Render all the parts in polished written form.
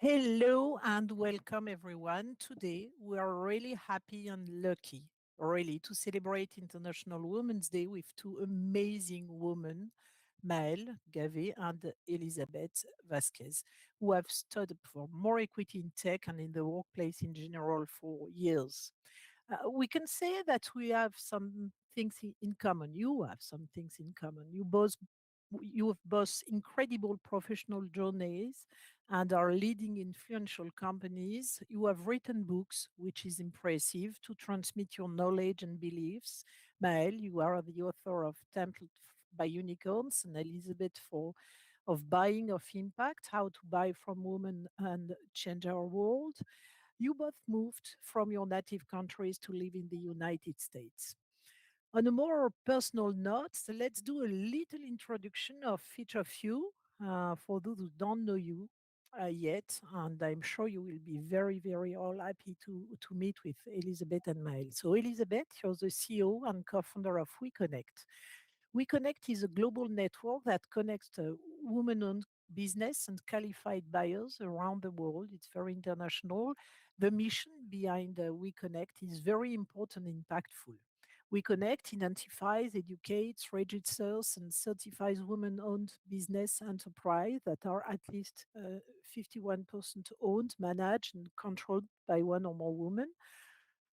Hello and welcome everyone. Today we are really happy and lucky, really, to celebrate International Women's Day with two amazing women, Maëlle Gavet and Elizabeth Vasquez, who have stood up for more equity in tech and in the workplace in general for years. We can say that we have some things in common. You have some things in common. You have both incredible professional journeys and are leading influential companies. You have written books, which is impressive, to transmit your knowledge and beliefs. Maëlle, you are the author of Template by Unicorns, and Elizabeth for of Buying of Impact, How to Buy from Women and Change Our World. You both moved from your native countries to live in the United States. On a more personal note, so let's do a little introduction of each of you for those who don't know you yet. And I'm sure you will be very, very all happy to meet with Elizabeth and Maëlle. So, Elizabeth, you're the CEO and co founder of WeConnect. WeConnect is a global network that connects women owned business and qualified buyers around the world. It's very international. The mission behind WeConnect is very important and impactful. WeConnect identifies, educates, registers, and certifies women owned business enterprise that are at least 51% owned, managed, and controlled by one or more women.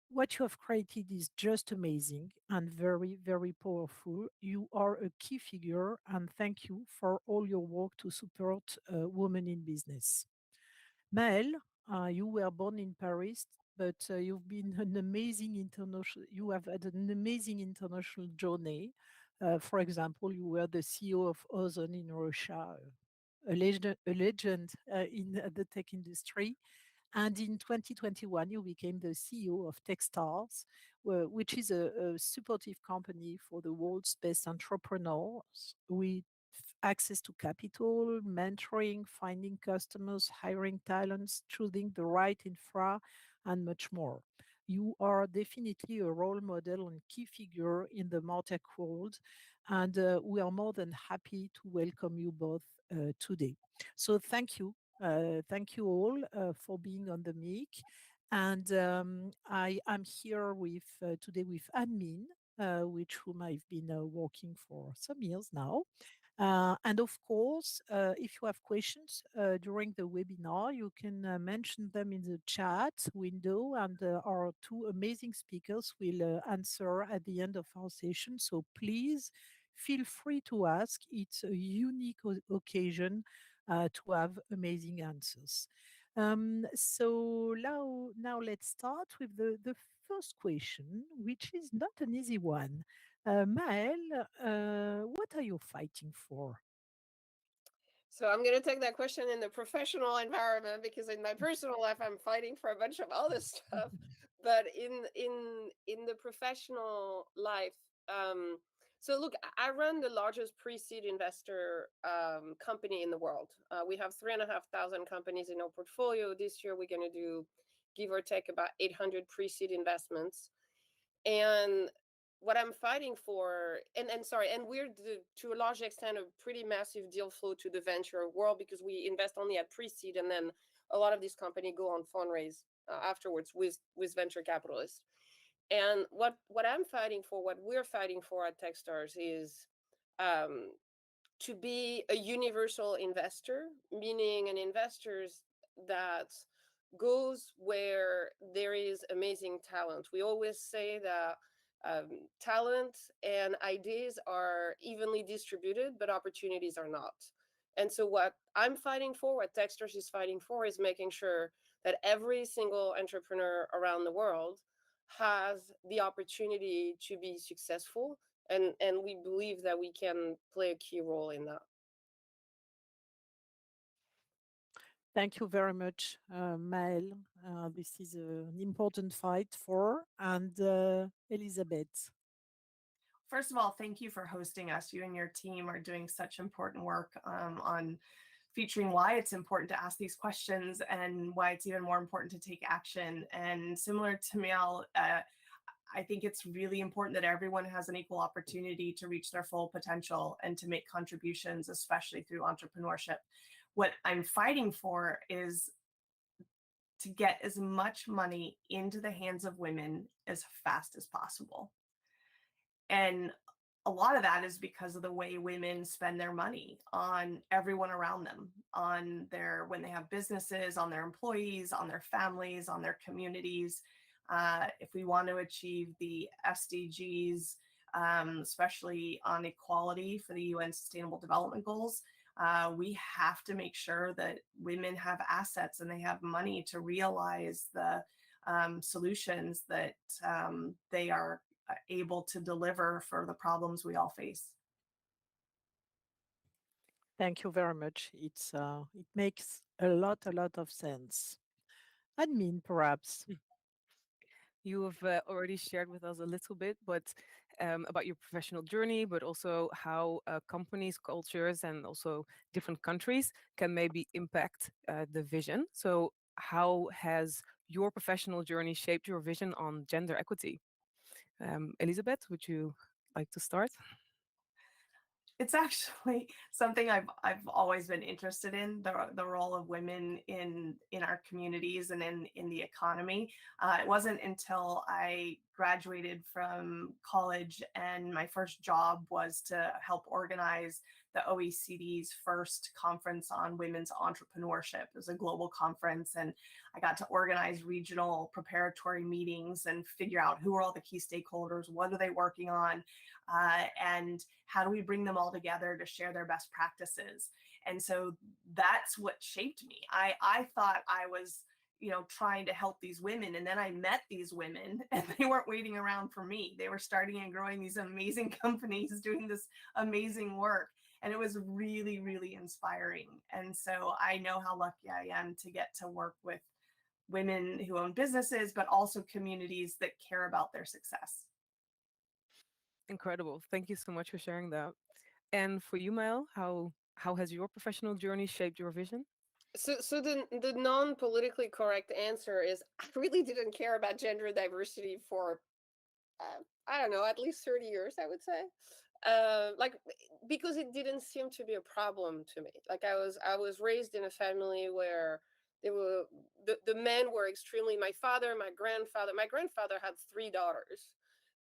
What you have created is just amazing and very, very powerful. You are a key figure, and thank you for all your work to support women in business. Maëlle, you were born in Paris, but you've been an amazing international. You have had an amazing international journey. For example, you were the CEO of Ozon in Russia, a legend in the tech industry. And in 2021, you became the CEO of Techstars, which is a supportive company for the world's best entrepreneurs with access to capital, mentoring, finding customers, hiring talents, choosing the right infra, and much more. You are definitely a role model and key figure in the MarTech world, and we are more than happy to welcome you both today. So thank you all for being on the mic. And I am here with today with admin, which whom I've been working for some years now. And of course, if you have questions during the webinar, you can mention them in the chat window, and our two amazing speakers will answer at the end of our session. So please feel free to ask. It's a unique occasion to have amazing answers. So now let's start with the first question, which is not an easy one. Maëlle, what are you fighting for? So I'm going to take that question in the professional environment because in my personal life I'm fighting for a bunch of other stuff. But in the professional life, so look, I run the largest pre-seed investor company in the world. We have 3,500 companies in our portfolio. This year we're going to do, give or take, about 800 pre-seed investments. And what I'm fighting for, and we're to a large extent a pretty massive deal flow to the venture world because we invest only at pre-seed, and then a lot of these companies go on fundraise afterwards with venture capitalists. And what I'm fighting for, what we're fighting for at Techstars is to be a universal investor, meaning an investor that goes where there is amazing talent. We always say that talent and ideas are evenly distributed, but opportunities are not. And so what I'm fighting for, what Techstars is fighting for, is making sure that every single entrepreneur around the world has the opportunity to be successful. And we believe that we can play a key role in that. Thank you very much, Maëlle. This is an important fight for, and Elizabeth. First of all, thank you for hosting us. You and your team are doing such important work on featuring why it's important to ask these questions and why it's even more important to take action. And similar to Maëlle, I think it's really important that everyone has an equal opportunity to reach their full potential and to make contributions, especially through entrepreneurship. What I'm fighting for is to get as much money into the hands of women as fast as possible. And a lot of that is because of the way women spend their money on everyone around them, on their, when they have businesses, on their employees, on their families, on their communities. If we want to achieve the SDGs, especially on equality for the UN Sustainable Development Goals, we have to make sure that women have assets and they have money to realize the solutions that they are able to deliver for the problems we all face. Thank you very much. It makes a lot of sense. Admin, perhaps. You have already shared with us a little bit, but about your professional journey, but also how companies, cultures, and also different countries can maybe impact the vision. So, how has your professional journey shaped your vision on gender equity? Elizabeth, would you like to start? It's actually something I've always been interested in, the role of women in our communities and in the economy. It wasn't until I graduated from college and my first job was to help organize the OECD's first conference on women's entrepreneurship. It was a global conference, and I got to organize regional preparatory meetings and figure out who are all the key stakeholders, what are they working on, and how do we bring them all together to share their best practices. And so that's what shaped me. I thought I was, trying to help these women. And then I met these women and they weren't waiting around for me. They were starting and growing these amazing companies, doing this amazing work. And it was really, really inspiring. And so I know how lucky I am to get to work with women who own businesses, but also communities that care about their success. Incredible. Thank you so much for sharing that. And for you, Mael, how has your professional journey shaped your vision? So the non-politically correct answer is I really didn't care about gender diversity for I don't know, at least 30 years, I would say. Like because it didn't seem to be a problem to me. Like I was raised in a family where they were the men were extremely, my father, my grandfather had 3 daughters,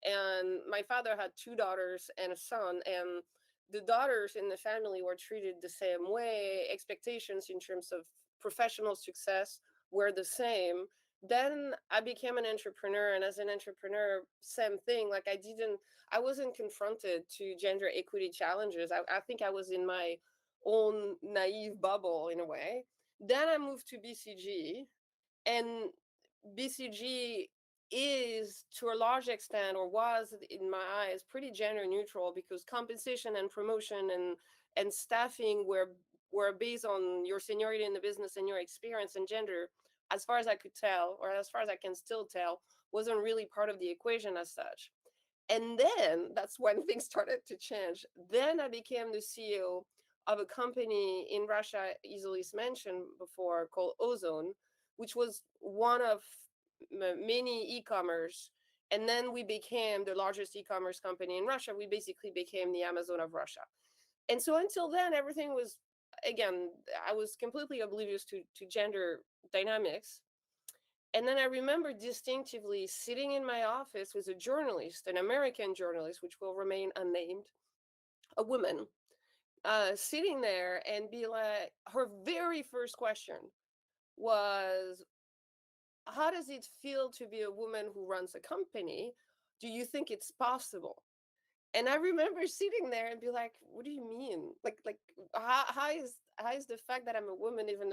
and my father had 2 daughters and a son, and the daughters in the family were treated the same way. Expectations in terms of professional success were the same. Then I became an entrepreneur, and as an entrepreneur, same thing. Like I wasn't confronted to gender equity challenges. I think I was in my own naive bubble in a way. Then I moved to BCG, and BCG is to a large extent, or was in my eyes, pretty gender neutral, because compensation and promotion and staffing were based on your seniority in the business and your experience, and gender, as far as I could tell, or as far as I can still tell, wasn't really part of the equation as such. And then that's when things started to change. Then I became the CEO of a company in Russia, Isolis mentioned before, called Ozone, which was one of many e-commerce. And then we became the largest e-commerce company in Russia. We basically became the Amazon of Russia. And so until then, everything was, again, I was completely oblivious to gender dynamics. And then I remember distinctively sitting in my office with a journalist, an American journalist, which will remain unnamed, a woman, sitting there and be like, her very first question was, how does it feel to be a woman who runs a company? Do you think it's possible? And I remember sitting there and be like, what do you mean? Like how is the fact that I'm a woman even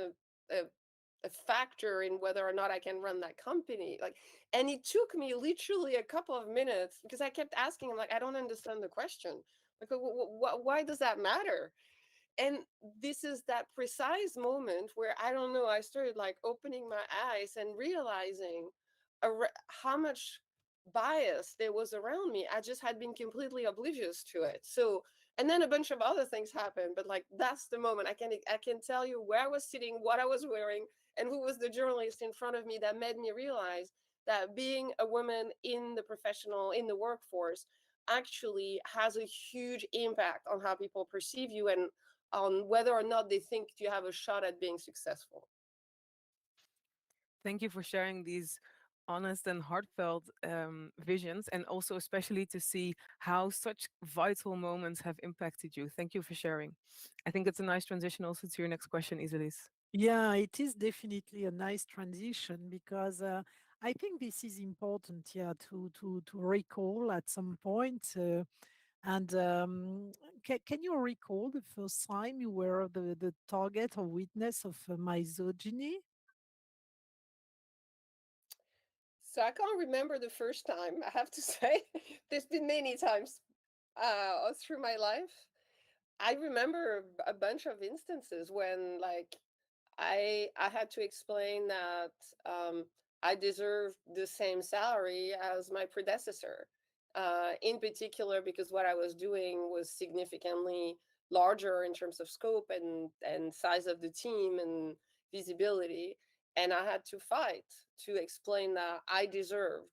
a factor in whether or not I can run that company? Like, and it took me literally a couple of minutes, because I kept asking him, like, I don't understand the question. Like, why does that matter? And this is that precise moment where, I don't know, I started like opening my eyes and realizing how much bias there was around me. I just had been completely oblivious to it. So, and then a bunch of other things happened, but like that's the moment. I can tell you where I was sitting, what I was wearing, and who was the journalist in front of me, that made me realize that being a woman in the workforce actually has a huge impact on how people perceive you, and on whether or not they think you have a shot at being successful. Thank you for sharing these honest and heartfelt visions, and also especially to see how such vital moments have impacted you. Thank you for sharing. I think it's a nice transition also to your next question, Iselis. Yeah, it is definitely a nice transition because I think this is important, yeah, to recall at some point. And can you recall the first time you were the target or witness of misogyny? So I can't remember the first time, I have to say. There's been many times through my life. I remember a bunch of instances when, like, I had to explain that I deserved the same salary as my predecessor. In particular, because what I was doing was significantly larger in terms of scope and size of the team and visibility, and I had to fight to explain that I deserved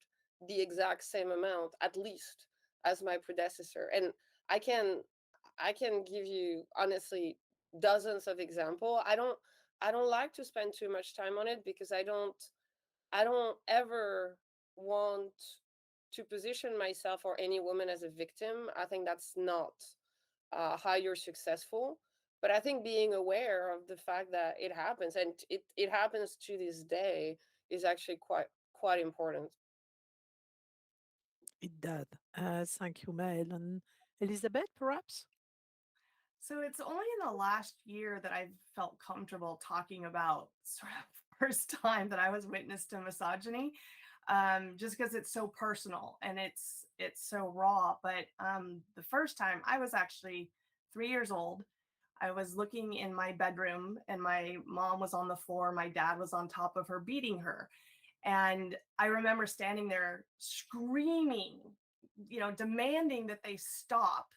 the exact same amount, at least, as my predecessor. And I can I can give you honestly dozens of example. I don't like to spend too much time on it because I don't ever want to position myself or any woman as a victim. I think that's not how you're successful. But I think being aware of the fact that it happens, and it happens to this day, is actually quite important. It does. Thank you, Mael. And Elizabeth, perhaps? So it's only in the last year that I've felt comfortable talking about sort of first time that I was witness to misogyny, just because it's so personal and it's so raw. But the first time I was actually 3 years old. I was looking in my bedroom and my mom was on the floor. My dad was on top of her beating her. And I remember standing there screaming, demanding that they stop,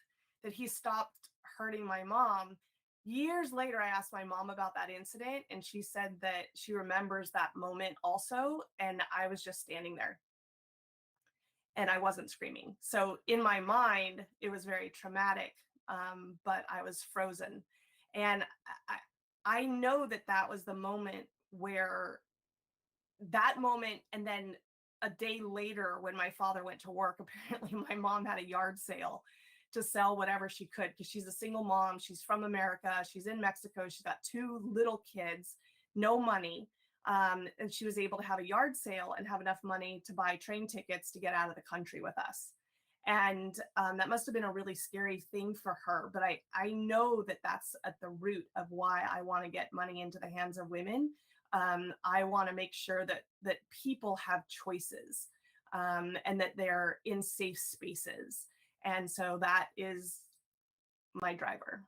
that he stopped hurting my mom. Years later, I asked my mom about that incident, and she said that she remembers that moment also. And I was just standing there and I wasn't screaming. So in my mind, it was very traumatic, but I was frozen. And I know that that was the moment where that moment, and then a day later when my father went to work, apparently my mom had a yard sale to sell whatever she could because she's a single mom. She's from America. She's in Mexico. She's got two little kids, no money. And she was able to have a yard sale and have enough money to buy train tickets to get out of the country with us. And that must have been a really scary thing for her. But I know that that's at the root of why I want to get money into the hands of women. I want to make sure that people have choices, and that they're in safe spaces. And so that is my driver.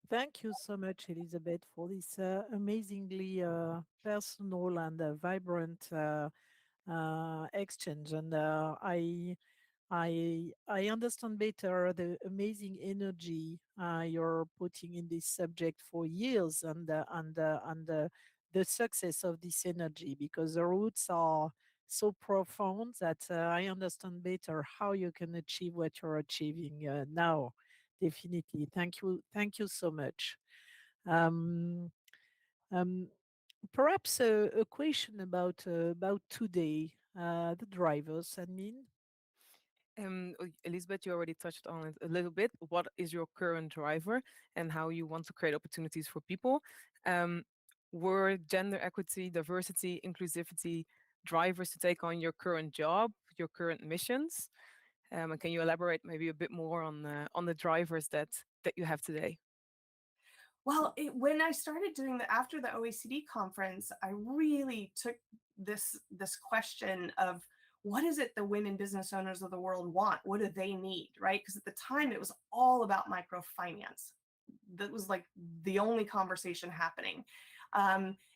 Thank you so much, Elizabeth, for this amazingly personal and vibrant exchange. And I understand better the amazing energy you're putting in this subject for years, and the success of this energy, because the roots are so profound that I understand better how you can achieve what you're achieving now. Definitely, thank you so much. Um, um, Perhaps a question about today, the drivers. I mean. Elizabeth, you already touched on it a little bit. What is your current driver and how you want to create opportunities for people? Um, were gender equity, diversity, inclusivity drivers to take on your current job, your current missions? And can you elaborate maybe a bit more on the drivers that you have today? Well, when I started doing after the OECD conference, I really took this question of what is it the women business owners of the world want? What do they need, right? Because at the time it was all about microfinance. That was like the only conversation happening.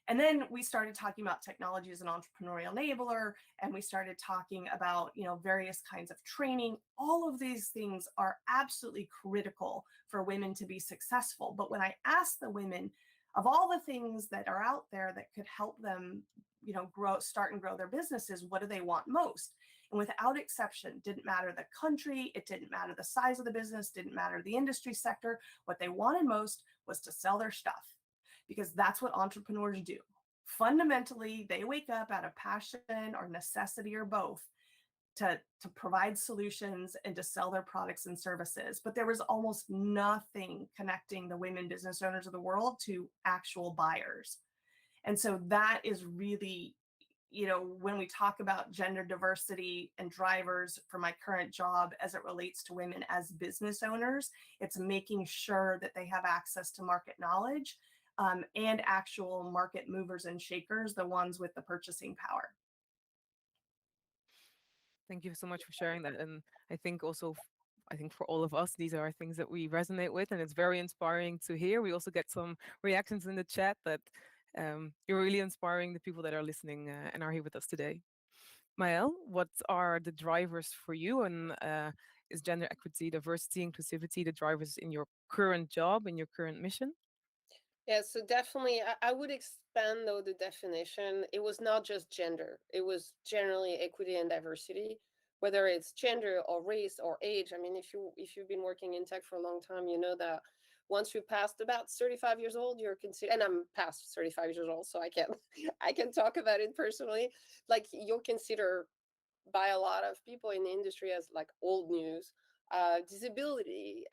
And then we started talking about technology as an entrepreneurial enabler, and we started talking about various kinds of training. All of these things are absolutely critical for women to be successful. But when I asked the women of all the things that are out there that could help them, start and grow their businesses, what do they want most? And without exception, didn't matter the country, it didn't matter the size of the business, didn't matter the industry sector. What they wanted most was to sell their stuff, because that's what entrepreneurs do. Fundamentally, they wake up out of passion or necessity or both to provide solutions and to sell their products and services. But there was almost nothing connecting the women business owners of the world to actual buyers. And so that is really, when we talk about gender diversity and drivers for my current job as it relates to women as business owners, it's making sure that they have access to market knowledge and actual market movers and shakers, the ones with the purchasing power. Thank you so much for sharing that. And I think also, I think for all of us, these are things that we resonate with, and it's very inspiring to hear. We also get some reactions in the chat that you're really inspiring the people that are listening and are here with us today. Maëlle, what are the drivers for you? And is gender equity, diversity, inclusivity the drivers in your current job, in your current mission? Yeah, so definitely, I would expand though the definition. It was not just gender; it was generally equity and diversity, whether it's gender or race or age. I mean, if you've been working in tech for a long time, you know that once you passed about 35 years old, you're considered. And I'm past 35 years old, so I can I can talk about it personally. Like you're considered by a lot of people in the industry as like old news. Disability,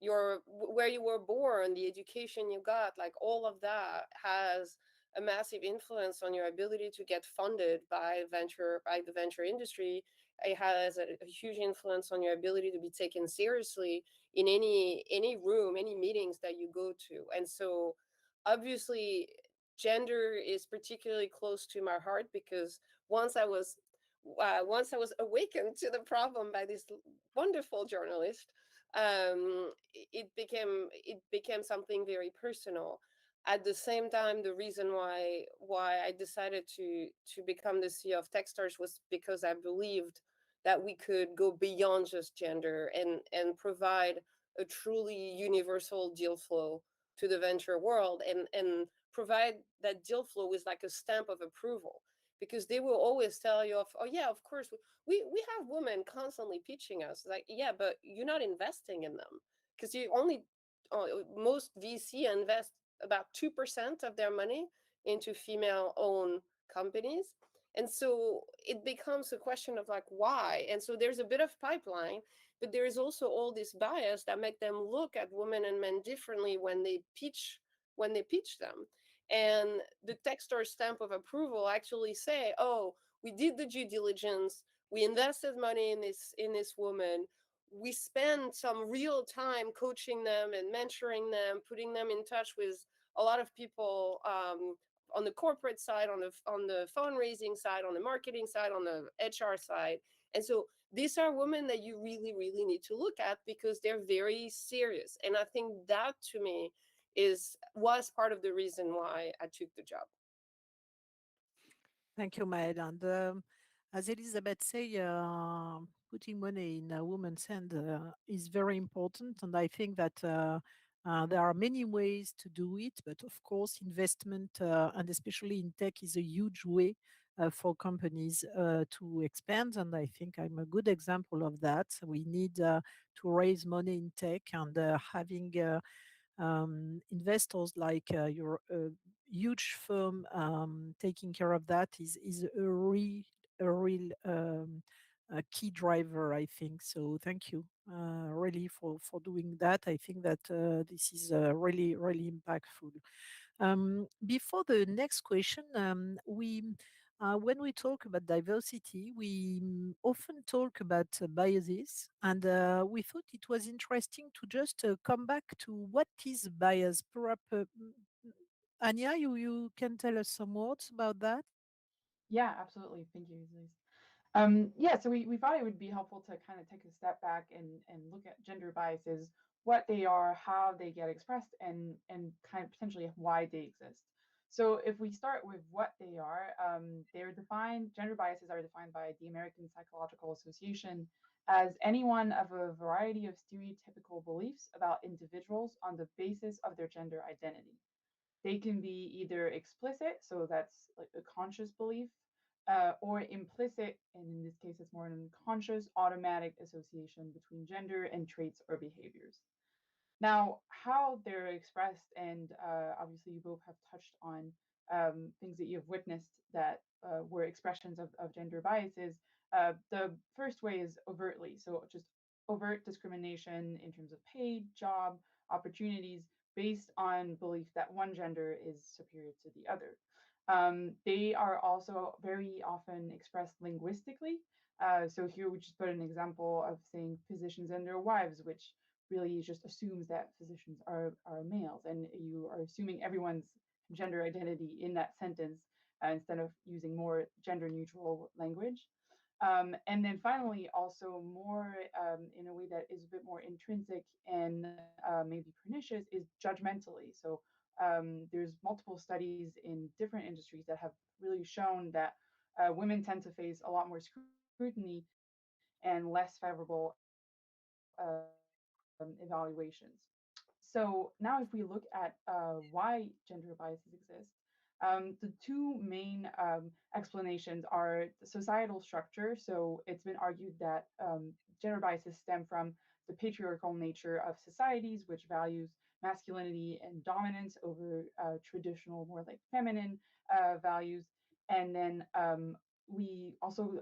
where you were born, the education you got, like all of that has a massive influence on your ability to get funded by the venture industry. It has a huge influence on your ability to be taken seriously in any room, any meetings that you go to. And so obviously gender is particularly close to my heart because once I was once I was awakened to the problem by this wonderful journalist, it became something very personal. At the same time, the reason why I decided to become the CEO of Techstars was because I believed that we could go beyond just gender and provide a truly universal deal flow to the venture world and provide that deal flow with like a stamp of approval because they will always tell you of, oh yeah, of course we have women constantly pitching us, like, yeah, but you're not investing in them because you only most VC invest about 2% of their money into female owned companies. And so it becomes a question of like why. And so there's a bit of pipeline, but there is also all this bias that make them look at women and men differently when they pitch them. And the Techstars stamp of approval actually say, oh, we did the due diligence, we invested money in this woman, we spend some real time coaching them and mentoring them, putting them in touch with a lot of people on the corporate side, on the fundraising side, on the marketing side, on the HR side. And so these are women that you really, really need to look at because they're very serious. And I think that to me was part of the reason why I took the job. Thank you, Maëlle. And as Elizabeth say, putting money in a woman's hand is very important. And I think that there are many ways to do it, but of course, investment and especially in tech is a huge way for companies to expand. And I think I'm a good example of that. We need to raise money in tech and having investors like your huge firm taking care of that is a real a key driver, I think. So thank you really for doing that. I think that this is really impactful. Before the next question, when we talk about diversity, we often talk about biases, and we thought it was interesting to just come back to what is bias. Perhaps, Anya, you can tell us some words about that? Yeah, absolutely. Thank you, Elise. Yeah, so we thought it would be helpful to kind of take a step back and look at gender biases, what they are, how they get expressed, and kind of potentially why they exist. So if we start with what they are, gender biases are defined by the American Psychological Association as any one of a variety of stereotypical beliefs about individuals on the basis of their gender identity. They can be either explicit, so that's like a conscious belief, or implicit, and in this case, it's more an unconscious automatic association between gender and traits or behaviors. Now, how they're expressed, and obviously you both have touched on things that you've witnessed that were expressions of gender biases. The first way is overtly, so just overt discrimination in terms of pay, job, opportunities based on belief that one gender is superior to the other. They are also very often expressed linguistically. So here we just put an example of saying physicians and their wives, which really just assumes that physicians are males, and you are assuming everyone's gender identity in that sentence instead of using more gender neutral language. And then finally, also more in a way that is a bit more intrinsic and maybe pernicious, is judgmentally. So there's multiple studies in different industries that have really shown that women tend to face a lot more scrutiny and less favorable evaluations. So now if we look at why gender biases exist, the two main explanations are the societal structure. So it's been argued that gender biases stem from the patriarchal nature of societies, which values masculinity and dominance over traditional, more like feminine values. And then we also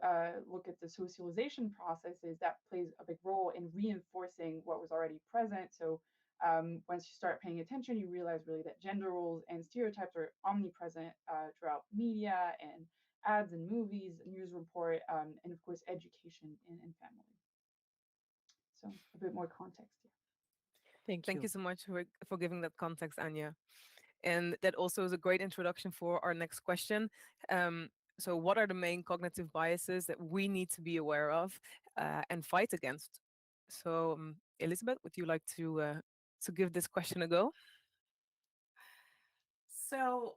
look at the socialization processes that plays a big role in reinforcing what was already present. So once you start paying attention, you realize really that gender roles and stereotypes are omnipresent throughout media and ads and movies, news report, and of course, education and family. So a bit more context here. Thank you so much for giving that context, Anya. And that also is a great introduction for our next question. So what are the main cognitive biases that we need to be aware of and fight against? So Elizabeth, would you like to give this question a go? So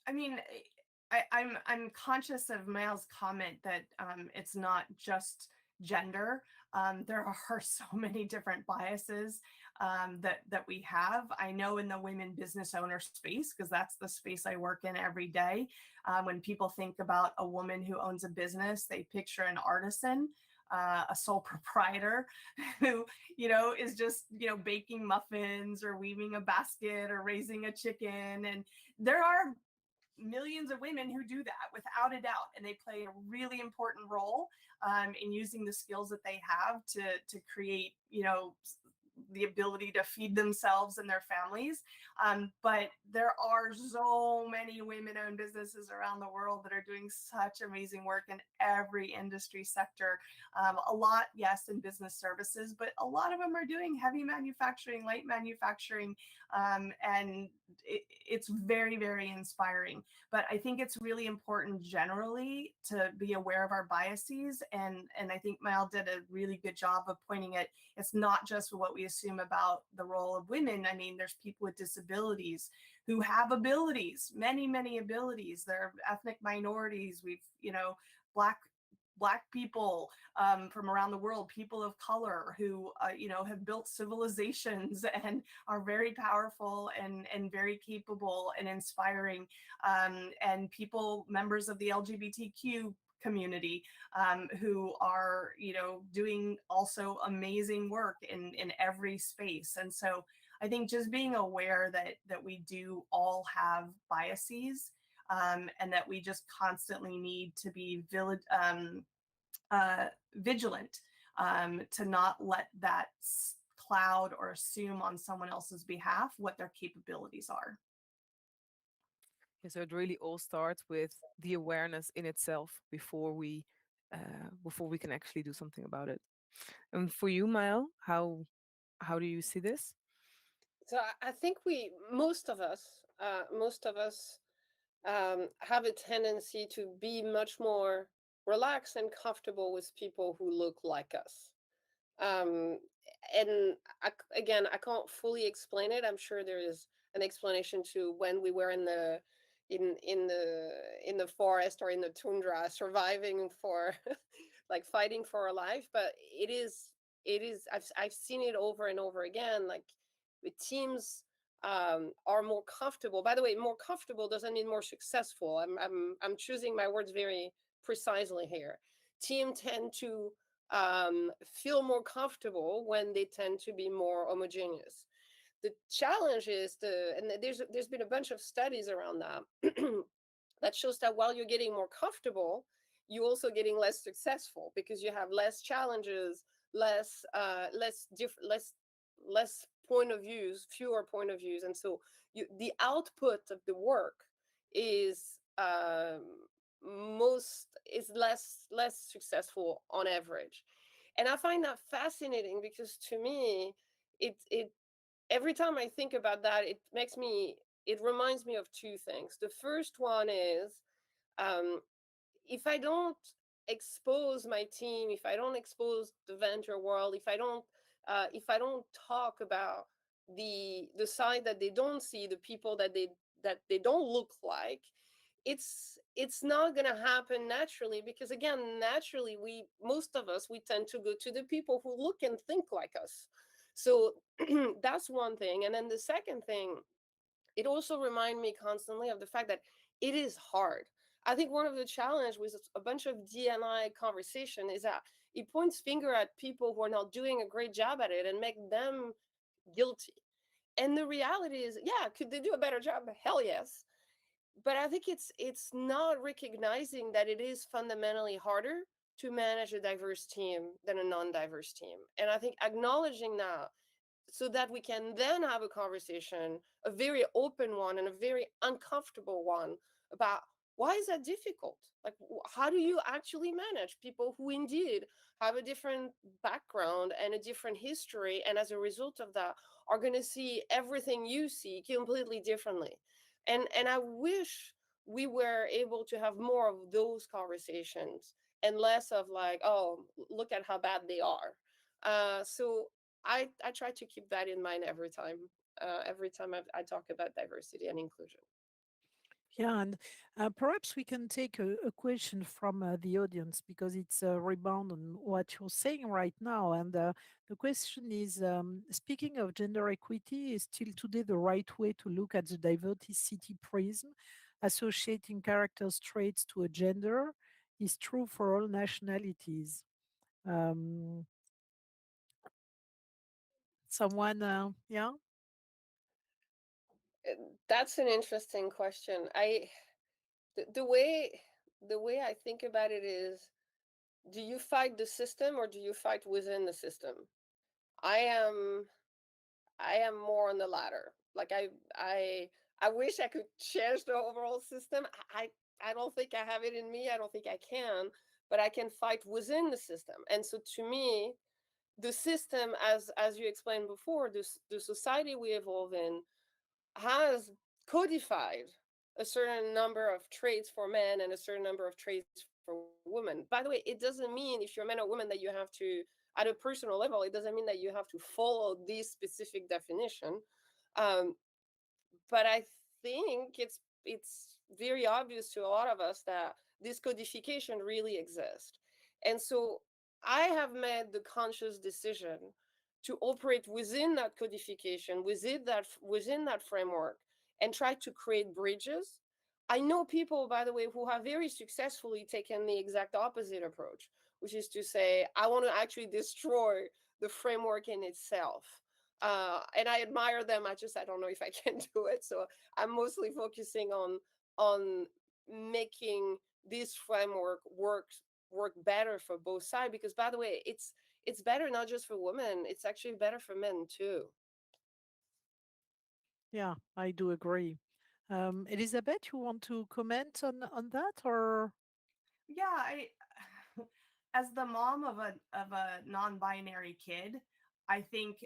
I mean, I'm conscious of Mael's comment that it's not just gender. There are so many different biases that we have. I know in the women business owner space, because that's the space I work in every day. When people think about a woman who owns a business, they picture an artisan. A sole proprietor who, is just, baking muffins or weaving a basket or raising a chicken. And there are millions of women who do that without a doubt, and they play a really important role in using the skills that they have to create, the ability to feed themselves and their families. But there are so many women-owned businesses around the world that are doing such amazing work in every industry sector. A lot, yes, in business services, but a lot of them are doing heavy manufacturing, light manufacturing, and it's very, very inspiring. But I think it's really important generally to be aware of our biases. And I think Mael did a really good job of pointing at it's not just what we assume about the role of women. I mean, there's people with disabilities who have abilities, many, many abilities. There are ethnic minorities. We've, Black people from around the world, people of color who, have built civilizations and are very powerful and very capable and inspiring, and people, members of the LGBTQ community who are, doing also amazing work in every space. And so I think just being aware that we do all have biases, and that we just constantly need to be vigilant to not let that cloud or assume on someone else's behalf what their capabilities are. Yeah, so it really all starts with the awareness in itself before we can actually do something about it. And for you, Mael, how do you see this? So I think most of us have a tendency to be much more relaxed and comfortable with people who look like us. And again, I can't fully explain it. I'm sure there is an explanation to when we were in the forest or in the tundra, surviving for like fighting for our life. But it is I've seen it over and over again. Like the teams are more comfortable. By the way, more comfortable doesn't mean more successful. I'm choosing my words very precisely here. Teams tend to feel more comfortable when they tend to be more homogeneous. The challenge is and there's been a bunch of studies around that that shows that while you're getting more comfortable, you're also getting less successful because you have less challenges, less less point of views, fewer point of views, and so the output of the work is less successful on average. And I find that fascinating because to me, it every time I think about that, it reminds me of two things. The first one is, if I don't expose my team, if I don't expose the venture world, if I don't talk about the side that they don't see, the people that they don't look like, it's not going to happen naturally, because again, naturally, most of us, we tend to go to the people who look and think like us. So that's one thing. And then the second thing, it also reminds me constantly of the fact that it is hard. I think one of the challenge with a bunch of D&I conversation is that it points finger at people who are not doing a great job at it and make them guilty. And the reality is, yeah, could they do a better job? Hell yes. But I think it's not recognizing that it is fundamentally harder to manage a diverse team than a non-diverse team. And I think acknowledging that, so that we can then have a conversation, a very open one and a very uncomfortable one, about why is that difficult? Like, how do you actually manage people who indeed have a different background and a different history, and as a result of that are going to see everything you see completely differently? And I wish we were able to have more of those conversations and less of like, oh, look at how bad they are. So I try to keep that in mind every time I talk about diversity and inclusion. Yeah, and perhaps we can take a question from the audience, because it's a rebound on what you're saying right now. And the question is, speaking of gender equity, is still today the right way to look at the diversity prism, associating characters traits to a gender, is true for all nationalities? Um, Someone, yeah? That's an interesting question. The way I think about it is, do you fight the system or do you fight within the system? I am more on the latter. Like I wish I could change the overall system. I don't think I have it in me. I don't think I can, but I can fight within the system. And so to me, the system, as you explained before, the society we evolve in has codified a certain number of traits for men and a certain number of traits for women. By the way, it doesn't mean if you're a man or woman that you have to, at a personal level, it doesn't mean that you have to follow this specific definition. Um, but I think it's very obvious to a lot of us that this codification really exists. And so I have made the conscious decision to operate within that codification, within that framework, and try to create bridges. I know people, by the way, who have very successfully taken the exact opposite approach, which is to say, I want to actually destroy the framework in itself. And I admire them. I don't know if I can do it. So I'm mostly focusing on making this framework work better for both sides. Because, by the way, it's better not just for women, it's actually better for men too. Yeah, I do agree. Elizabeth, you want to comment on that, or? Yeah, I as the mom of a non-binary kid, I think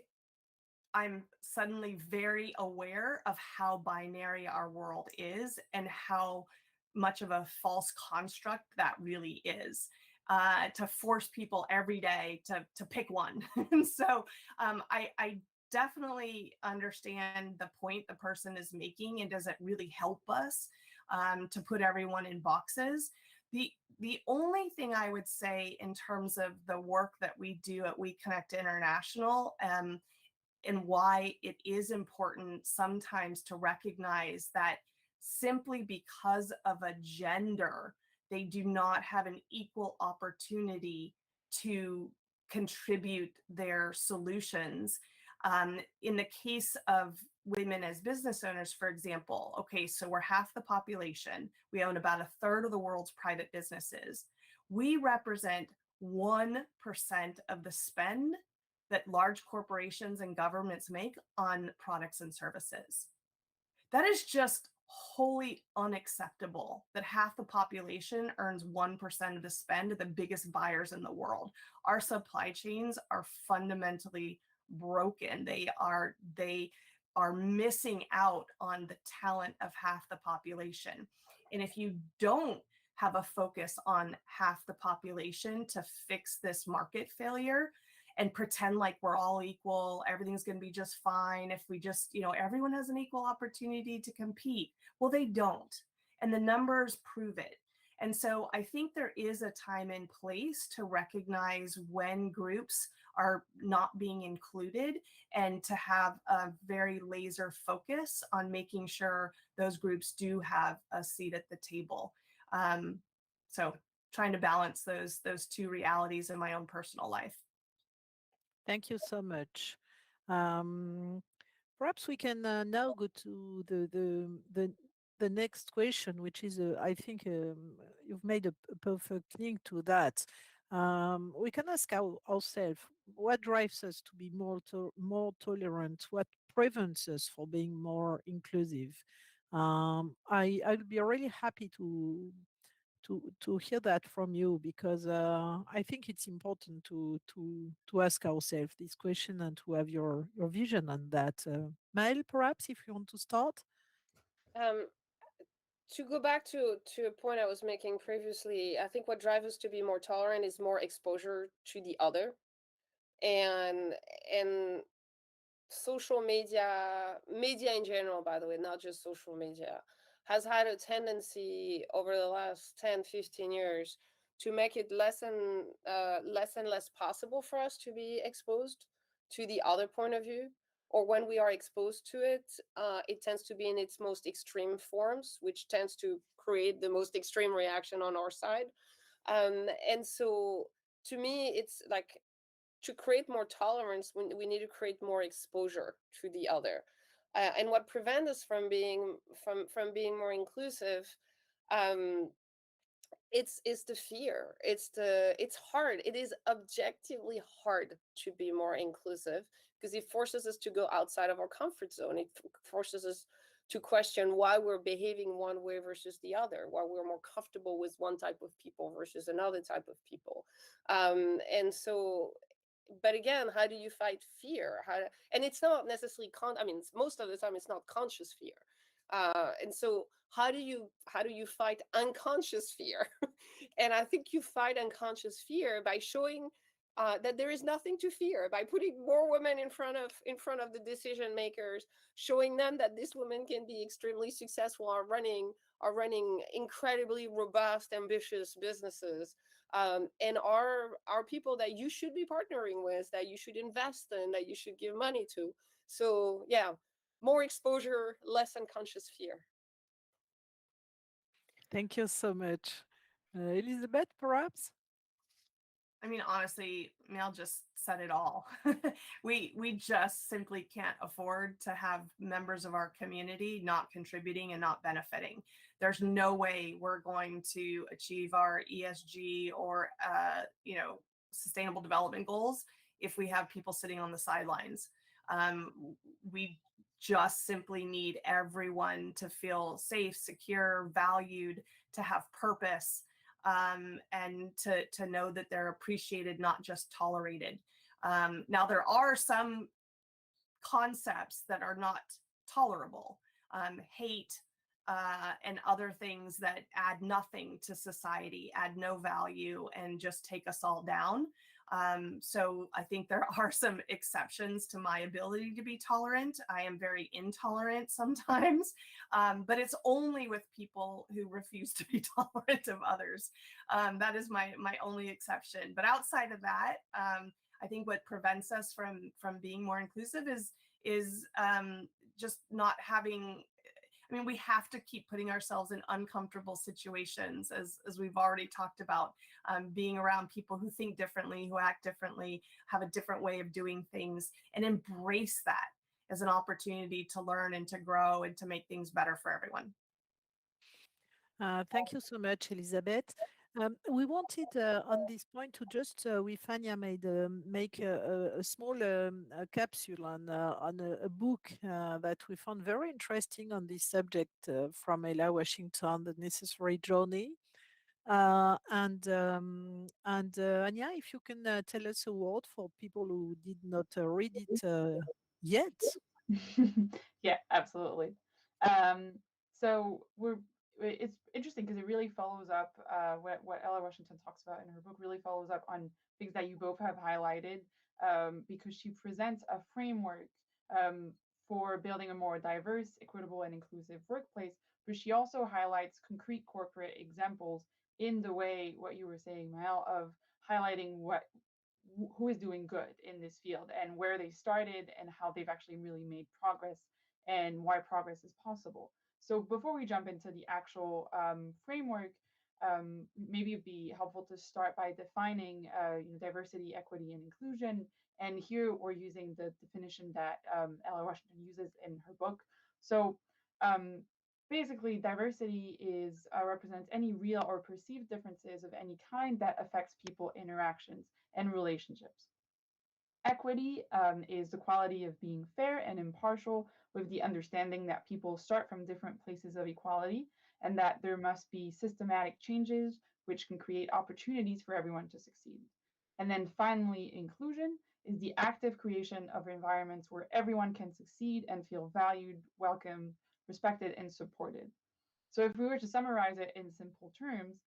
I'm suddenly very aware of how binary our world is and how much of a false construct that really is. To force people every day to pick one. And so I definitely understand the point the person is making, and does it really help us to put everyone in boxes. The only thing I would say in terms of the work that we do at We Connect International, and why it is important sometimes to recognize that simply because of a gender, they do not have an equal opportunity to contribute their solutions. In the case of women as business owners, for example, okay, so we're half the population. We own about a third of the world's private businesses. We represent 1% of the spend that large corporations and governments make on products and services. That is just wholly unacceptable that half the population earns 1% of the spend of the biggest buyers in the world. Our supply chains are fundamentally broken. They are missing out on the talent of half the population. And if you don't have a focus on half the population to fix this market failure and pretend like we're all equal, everything's going to be just fine if we just, everyone has an equal opportunity to compete. Well, they don't. And the numbers prove it. And so I think there is a time and place to recognize when groups are not being included and to have a very laser focus on making sure those groups do have a seat at the table. So trying to balance those two realities in my own personal life. Thank you so much. Perhaps we can now go to the next question, which is, I think you've made a perfect link to that. We can ask ourselves, what drives us to be more tolerant? What prevents us from being more inclusive? I'd be really happy to hear that from you, because I think it's important to ask ourselves this question and to have your vision on that. Maëlle, perhaps if you want to start. To go back to a point I was making previously, I think what drives us to be more tolerant is more exposure to the other, and social media in general, by the way, not just social media, has had a tendency over the last 10-15 years to make it less and less possible for us to be exposed to the other point of view. Or when we are exposed to it, it tends to be in its most extreme forms, which tends to create the most extreme reaction on our side. And so to me, it's like, to create more tolerance, we need to create more exposure to the other. And what prevents us from being more inclusive, it's the fear. It's hard. It is objectively hard to be more inclusive, because it forces us to go outside of our comfort zone. It forces us to question why we're behaving one way versus the other, why we're more comfortable with one type of people versus another type of people. And so, but again, how do you fight fear? And it's not necessarily most of the time it's not conscious fear. And so how do you fight unconscious fear? And I think you fight unconscious fear by showing that there is nothing to fear, by putting more women in front of the decision makers, showing them that this woman can be extremely successful, are running incredibly robust, ambitious businesses, and are people that you should be partnering with, that you should invest in, that you should give money to. So yeah, more exposure, less unconscious fear. Thank you so much. Elizabeth, perhaps? I mean, honestly, Mel just said it all. We just simply can't afford to have members of our community not contributing and not benefiting. There's no way we're going to achieve our ESG or sustainable development goals if we have people sitting on the sidelines. We just simply need everyone to feel safe, secure, valued, to have purpose, and to know that they're appreciated, not just tolerated. Now, there are some concepts that are not tolerable, hate and other things that add nothing to society, add no value, and just take us all down. So I think there are some exceptions to my ability to be tolerant. I am very intolerant sometimes, but it's only with people who refuse to be tolerant of others. That is my only exception. But outside of that, I think what prevents us from being more inclusive is just not having. I mean, we have to keep putting ourselves in uncomfortable situations, as we've already talked about, being around people who think differently, who act differently, have a different way of doing things, and embrace that as an opportunity to learn and to grow and to make things better for everyone. Thank you so much, Elizabeth. We wanted on this point to just with Anya make a small a capsule on a book that we found very interesting on this subject from Ella Washington, The Necessary Journey. Anya, if you can tell us a word for people who did not read it yet. Yeah, absolutely. So it's interesting because it really follows up what Ella Washington talks about in her book, really follows up on things that you both have highlighted, because she presents a framework um, for building a more diverse, equitable, and inclusive workplace. But she also highlights concrete corporate examples in the way what you were saying, Mael, of highlighting who is doing good in this field and where they started and how they've actually really made progress and why progress is possible. So before we jump into the actual framework, maybe it'd be helpful to start by defining diversity, equity, and inclusion. And here we're using the definition that Ella Washington uses in her book. So um, basically, diversity represents any real or perceived differences of any kind that affects people interactions and relationships. Equity is the quality of being fair and impartial, with the understanding that people start from different places of equality and that there must be systematic changes which can create opportunities for everyone to succeed. And then finally, inclusion is the active creation of environments where everyone can succeed and feel valued, welcomed, respected, and supported. So if we were to summarize it in simple terms,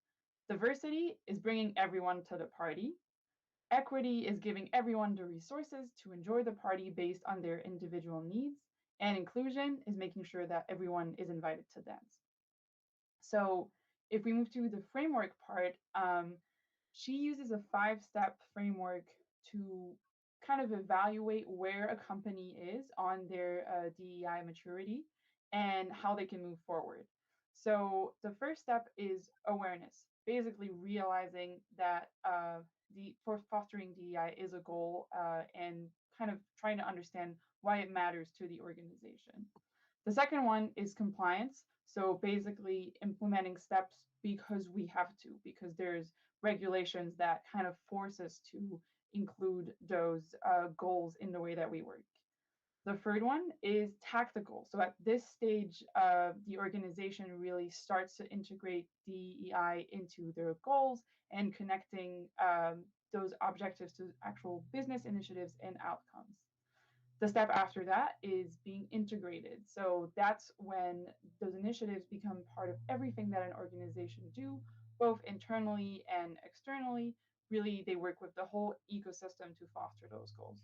diversity is bringing everyone to the party. Equity is giving everyone the resources to enjoy the party based on their individual needs. And inclusion is making sure that everyone is invited to dance. So if we move to the framework part, she uses a 5-step framework to kind of evaluate where a company is on their DEI maturity and how they can move forward. So the first step is awareness, basically realizing that for fostering DEI is a goal and kind of trying to understand why it matters to the organization. The second one is compliance. So basically implementing steps because we have to, because there's regulations that kind of force us to include those goals in the way that we work. The third one is tactical. So at this stage, the organization really starts to integrate DEI into their goals and connecting those objectives to actual business initiatives and outcomes. The step after that is being integrated. So that's when those initiatives become part of everything that an organization do, both internally and externally. Really, they work with the whole ecosystem to foster those goals.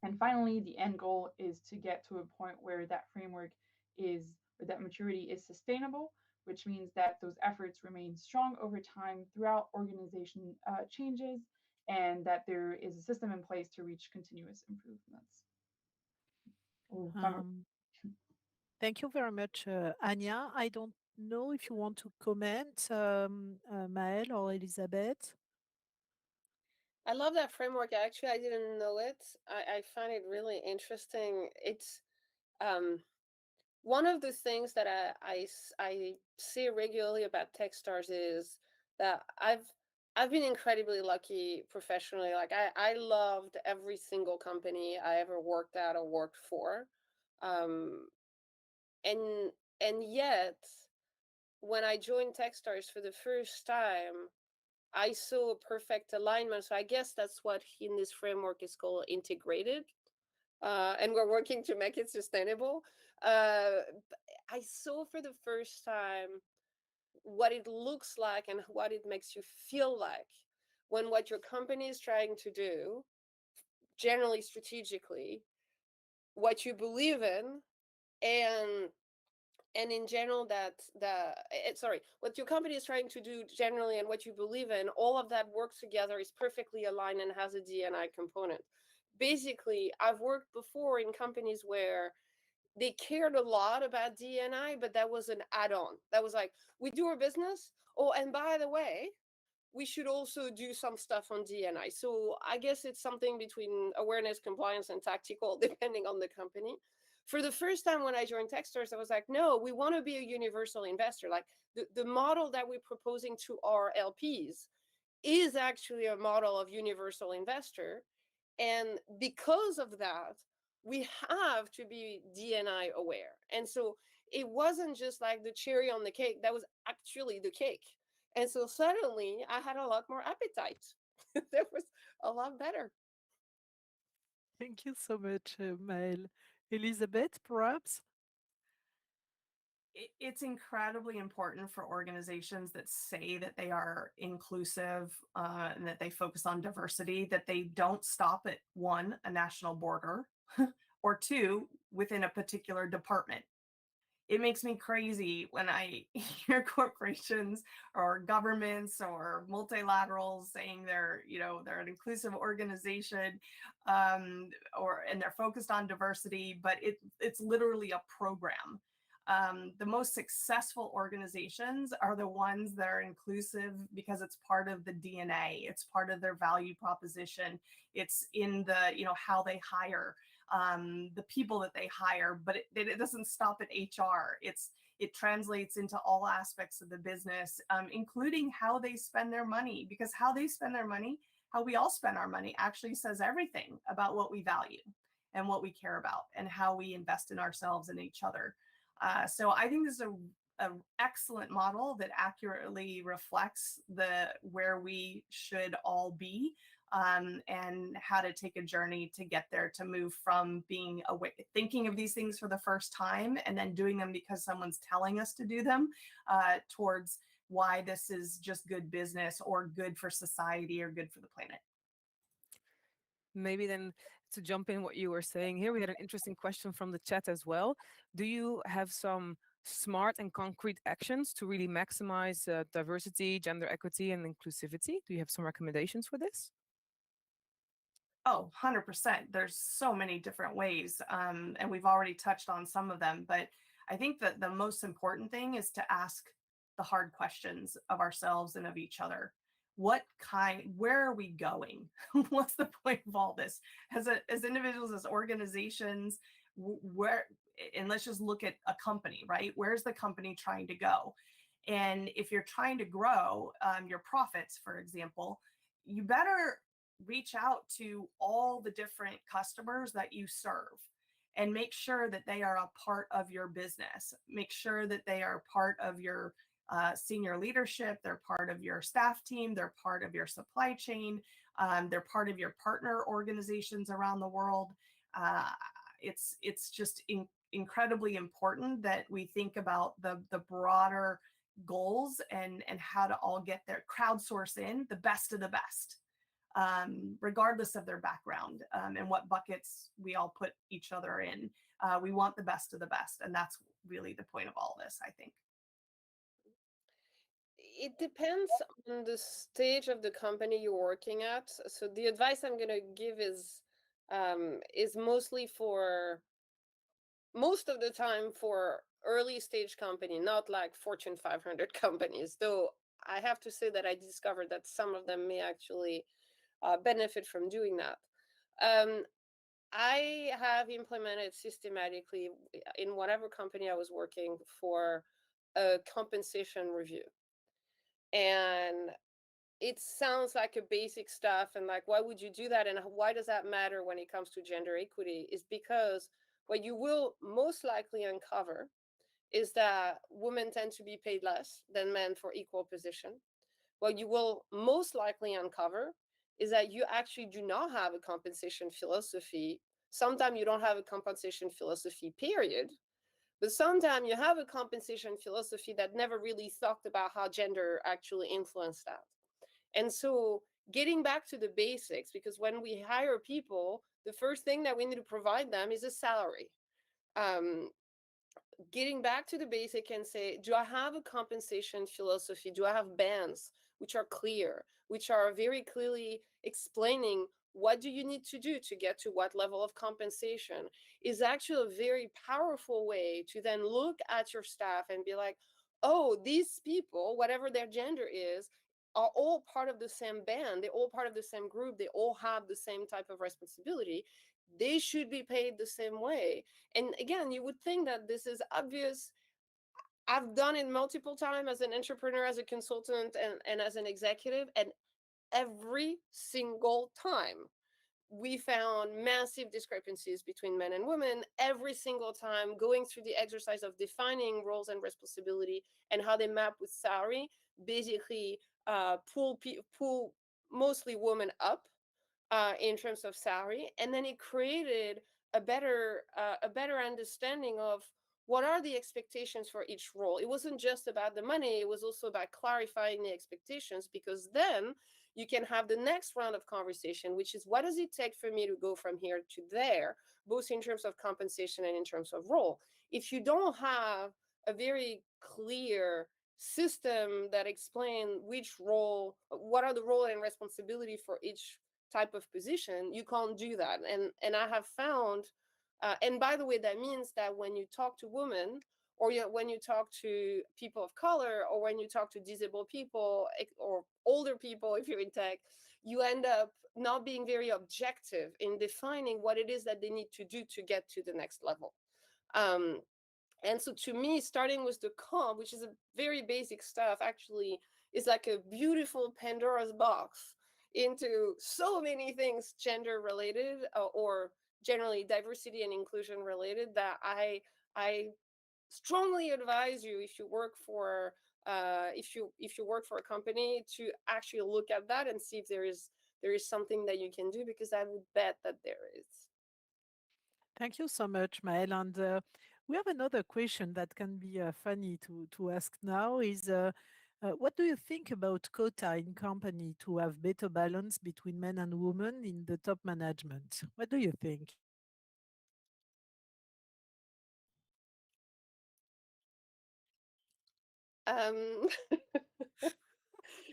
And finally, the end goal is to get to a point where that framework is, or that maturity is sustainable, which means that those efforts remain strong over time throughout organization changes, and that there is a system in place to reach continuous improvements. Thank you very much, Anya. I don't know if you want to comment, Maëlle or Elizabeth. I love that framework. Actually, I didn't know it. I find it really interesting. It's one of the things that I say regularly about Techstars is that I've been incredibly lucky professionally. Like I loved every single company I ever worked at or worked for. Um, and yet when I joined Techstars for the first time, I saw a perfect alignment. So I guess that's what in this framework is called integrated. And we're working to make it sustainable. I saw for the first time what it looks like and what it makes you feel like when what your company is trying to do, generally strategically, what you believe in, and in general what your company is trying to do generally and what you believe in, all of that works together, is perfectly aligned and has a D&I component. Basically, I've worked before in companies where they cared a lot about D&I, but that was an add-on. That was like, we do our business. Oh, and by the way, we should also do some stuff on D&I. So I guess it's something between awareness, compliance, and tactical, depending on the company. For the first time when I joined Techstars, I was like, no, we want to be a universal investor. Like the model that we're proposing to our LPs is actually a model of universal investor. And because of that, we have to be D&I aware. And so it wasn't just like the cherry on the cake, that was actually the cake. And so suddenly I had a lot more appetite. That was a lot better. Thank you so much, Maëlle. Elizabeth, perhaps? It's incredibly important for organizations that say that they are inclusive and that they focus on diversity, that they don't stop at one, a national border, or two, within a particular department. It makes me crazy when I hear corporations or governments or multilaterals saying they're an inclusive organization, and they're focused on diversity, but it's literally a program. The most successful organizations are the ones that are inclusive because it's part of the DNA, it's part of their value proposition, it's in the, how they hire, the people that they hire, but it doesn't stop at HR. It translates into all aspects of the business, including how they spend their money, because how they spend their money, how we all spend our money, actually says everything about what we value and what we care about and how we invest in ourselves and each other. So I think this is an excellent model that accurately reflects where we should all be, and how to take a journey to get there, to move from being thinking of these things for the first time and then doing them because someone's telling us to do them, towards why this is just good business or good for society or good for the planet. Maybe then to jump in what you were saying here, we had an interesting question from the chat as well. Do you have some smart and concrete actions to really maximize diversity, gender equity, and inclusivity? Do you have some recommendations for this? Oh, 100%. There's so many different ways, and we've already touched on some of them, but I think that the most important thing is to ask the hard questions of ourselves and of each other. Where are we going? What's the point of all this? As individuals, as organizations, and let's just look at a company, right? Where's the company trying to go? And if you're trying to grow your profits, for example, you better reach out to all the different customers that you serve and make sure that they are a part of your business. Make sure that they are part of your senior leadership, they're part of your staff team, they're part of your supply chain, they're part of your partner organizations around the world. It's just incredibly important that we think about the broader goals and how to all get there, crowdsource in the best of the best, regardless of their background, and what buckets we all put each other in. We want the best of the best, and that's really the point of all this, I think. It depends on the stage of the company you're working at. So the advice I'm going to give is mostly for most of the time for early stage company, not like Fortune 500 companies, though I have to say that I discovered that some of them may actually benefit from doing that. I have implemented systematically in whatever company I was working for a compensation review. And it sounds like a basic stuff and like, why would you do that? And why does that matter when it comes to gender equity? Is because what you will most likely uncover is that women tend to be paid less than men for equal position. What you will most likely uncover is that you actually do not have a compensation philosophy. Sometimes you don't have a compensation philosophy, period. But sometimes you have a compensation philosophy that never really thought about how gender actually influenced that. And so getting back to the basics, because when we hire people, the first thing that we need to provide them is a salary. Getting back to the basic and say, do I have a compensation philosophy? Do I have bands which are clear, which are very clearly explaining what do you need to do to get to what level of compensation, is actually a very powerful way to then look at your staff and be like, oh, these people, whatever their gender is, are all part of the same band. They're all part of the same group. They all have the same type of responsibility. They should be paid the same way. And again, you would think that this is obvious. I've done it multiple times as an entrepreneur, as a consultant, and as an executive. And every single time we found massive discrepancies between men and women every single time, going through the exercise of defining roles and responsibility and how they map with salary, basically pull mostly women up in terms of salary, and then it created a better understanding of what are the expectations for each role. It wasn't just about the money, it was also about clarifying the expectations, because then you can have the next round of conversation, which is what does it take for me to go from here to there, both in terms of compensation and in terms of role. If you don't have a very clear system that explain which role, what are the role and responsibility for each type of position, you can't do that. And I have found, and by the way, that means that when you talk to women, or when you talk to people of color, or when you talk to disabled people or older people, if you're in tech, you end up not being very objective in defining what it is that they need to do to get to the next level. And so to me, starting with the comp, which is a very basic stuff, actually is like a beautiful Pandora's box into so many things gender related, or generally diversity and inclusion related, that I strongly advise you, if you work for if you work for a company, to actually look at that and see if there is something that you can do, because I would bet that there is. Thank you so much, Maëlle. And we have another question that can be funny to ask now is, what do you think about quota in company to have better balance between men and women in the top management? What do you think? Um,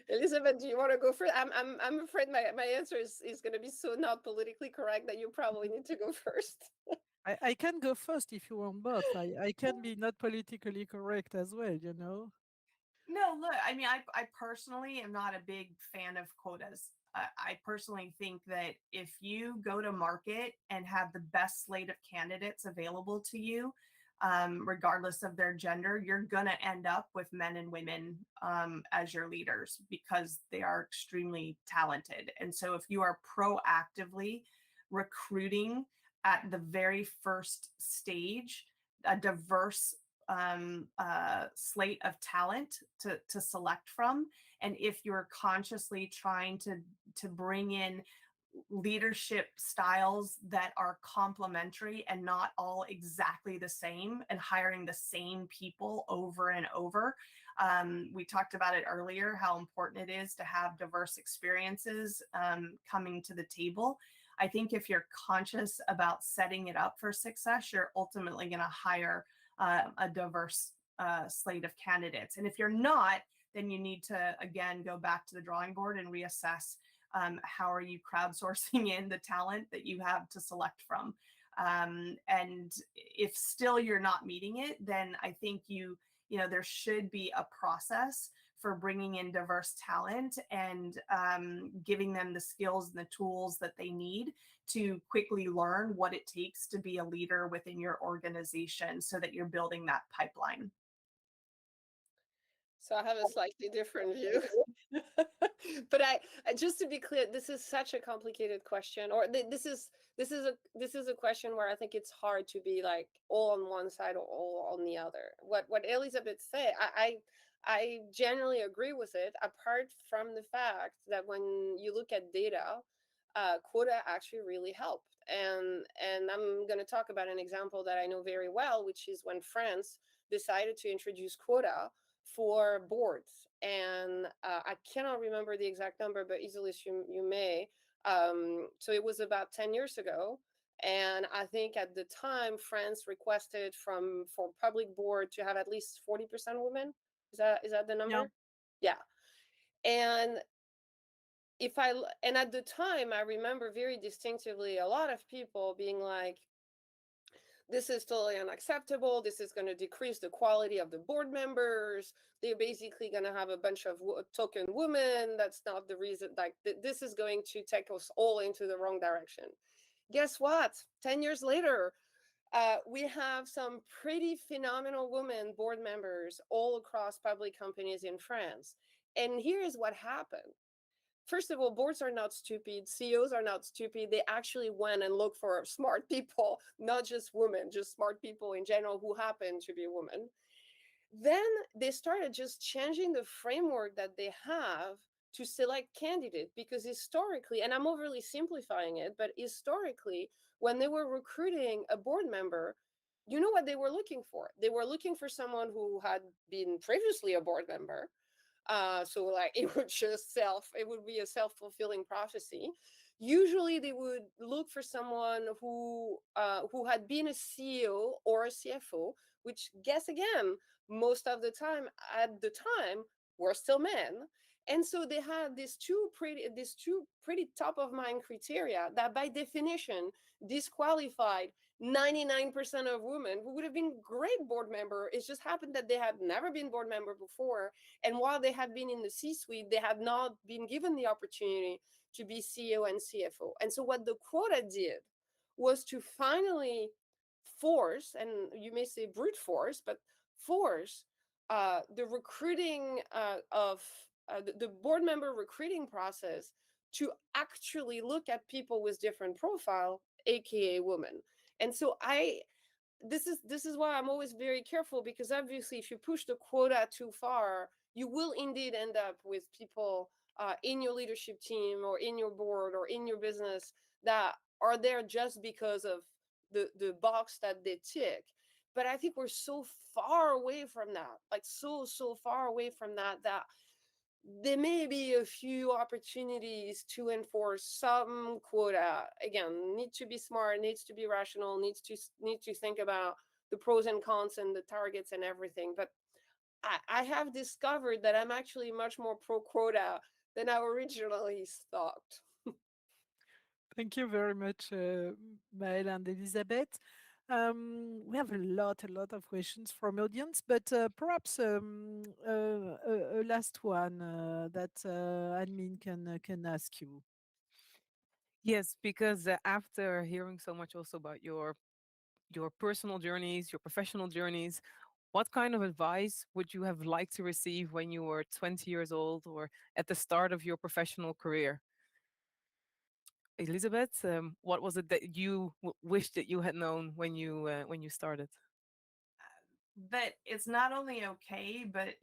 Elizabeth, do you want to go first? I'm afraid my answer is going to be so not politically correct that you probably need to go first. I can go first if you want both. I can be not politically correct as well, you know? No, look, I mean, I personally am not a big fan of quotas. I personally think that if you go to market and have the best slate of candidates available to you, regardless of their gender, you're going to end up with men and women as your leaders, because they are extremely talented. And so if you are proactively recruiting at the very first stage a diverse slate of talent to select from, and if you're consciously trying to bring in leadership styles that are complementary and not all exactly the same, and hiring the same people over and over. We talked about it earlier, how important it is to have diverse experiences coming to the table. I think if you're conscious about setting it up for success, you're ultimately going to hire a diverse slate of candidates. And if you're not, then you need to, again, go back to the drawing board and reassess how are you crowdsourcing in the talent that you have to select from. And if still you're not meeting it, then I think there should be a process for bringing in diverse talent and giving them the skills and the tools that they need to quickly learn what it takes to be a leader within your organization, so that you're building that pipeline. So I have a slightly different view. But I just to be clear, this is such a complicated question, or this is a question where I think it's hard to be like all on one side or all on the other. What Elizabeth said, I generally agree with it, apart from the fact that when you look at data, quota actually really helped. And I'm going to talk about an example that I know very well, which is when France decided to introduce quota for boards. And I cannot remember the exact number, but easily you may. So it was about 10 years ago. And I think at the time, France requested for public board to have at least 40% women. Is that the number? Yeah. And and at the time, I remember very distinctively a lot of people being like, this is totally unacceptable. This is going to decrease the quality of the board members. They're basically going to have a bunch of token women. That's not the reason. Like, this is going to take us all into the wrong direction. Guess what? 10 years later, we have some pretty phenomenal women board members all across public companies in France. And here's what happened. First of all, boards are not stupid. CEOs are not stupid. They actually went and looked for smart people, not just women, just smart people in general who happen to be women. Then they started just changing the framework that they have to select candidates, because historically, and I'm overly simplifying it, but historically, when they were recruiting a board member, you know what they were looking for? They were looking for someone who had been previously a board member. So like it would be a self-fulfilling prophecy. Usually they would look for someone who had been a CEO or a CFO, which, guess again, most of the time at the time were still men. And so they had these two pretty top of mind criteria that by definition disqualified 99% of women who would have been great board member. It just happened that they had never been board member before, and while they had been in the C-suite, they had not been given the opportunity to be CEO and CFO. And so what the quota did was to finally force, and you may say brute force, but force the recruiting of the board member recruiting process to actually look at people with different profile, aka women. And so this is why I'm always very careful, because obviously if you push the quota too far, you will indeed end up with people in your leadership team or in your board or in your business that are there just because of the box that they tick. But I think we're so far away from that, like so far away from that, that there may be a few opportunities to enforce some quota. Again, need to be smart, needs to be rational, need to think about the pros and cons and the targets and everything. But I have discovered that I'm actually much more pro quota than I originally thought. Thank you very much, Maëlle and Elisabeth. We have a lot of questions from audience, but perhaps a last one that admin can ask you. Yes, because after hearing so much also about your personal journeys, your professional journeys, what kind of advice would you have liked to receive when you were 20 years old or at the start of your professional career? Elisabeth, what was it that you wished that you had known when you started? That it's not only okay, but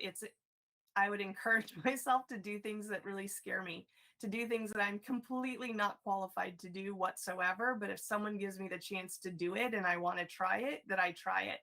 I would encourage myself to do things that really scare me, to do things that I'm completely not qualified to do whatsoever. But if someone gives me the chance to do it and I want to try it, that I try it.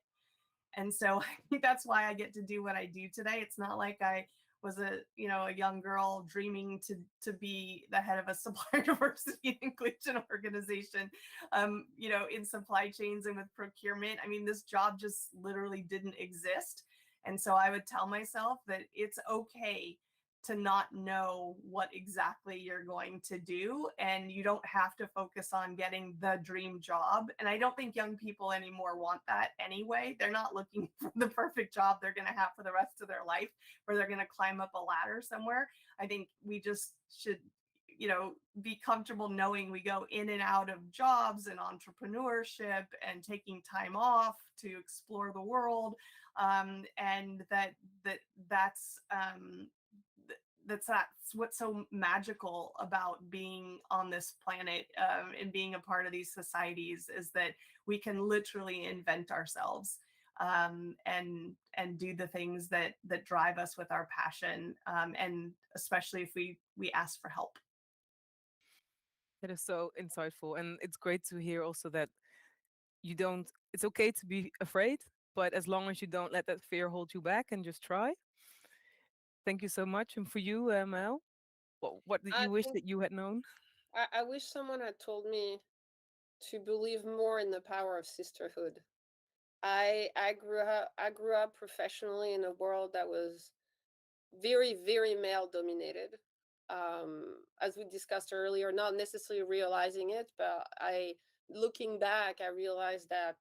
And so I think that's why I get to do what I do today. It's not like I was a young girl dreaming to be the head of a supplier diversity and inclusion organization, in supply chains and with procurement. I mean, this job just literally didn't exist. And so I would tell myself that it's okay to not know what exactly you're going to do, and you don't have to focus on getting the dream job. And I don't think young people anymore want that anyway. They're not looking for the perfect job they're going to have for the rest of their life, where they're going to climb up a ladder somewhere. I think we just should be comfortable knowing we go in and out of jobs and entrepreneurship and taking time off to explore the world, and that's what's so magical about being on this planet, and being a part of these societies, is that we can literally invent ourselves, and do the things that drive us with our passion, and especially if we ask for help. That is so insightful, and it's great to hear also that it's okay to be afraid, but as long as you don't let that fear hold you back and just try. Thank you so much. And for you, Mel, what did you wish that you had known? I wish someone had told me to believe more in the power of sisterhood. I grew up professionally in a world that was very, very male dominated. as we discussed earlier, not necessarily realizing it, but looking back, I realized that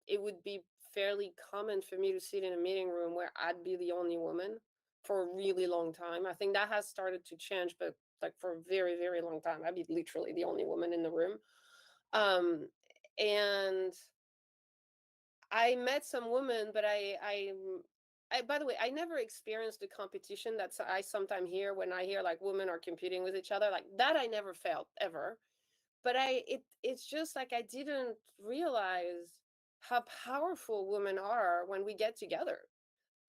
it would be fairly common for me to sit in a meeting room where I'd be the only woman for a really long time. I think that has started to change, but like for a very, very long time, I'd be literally the only woman in the room. And I met some women, but by the way, I never experienced the competition that I sometimes hear when I hear like women are competing with each other. Like that, I never felt ever. But it's just like I didn't realize how powerful women are when we get together,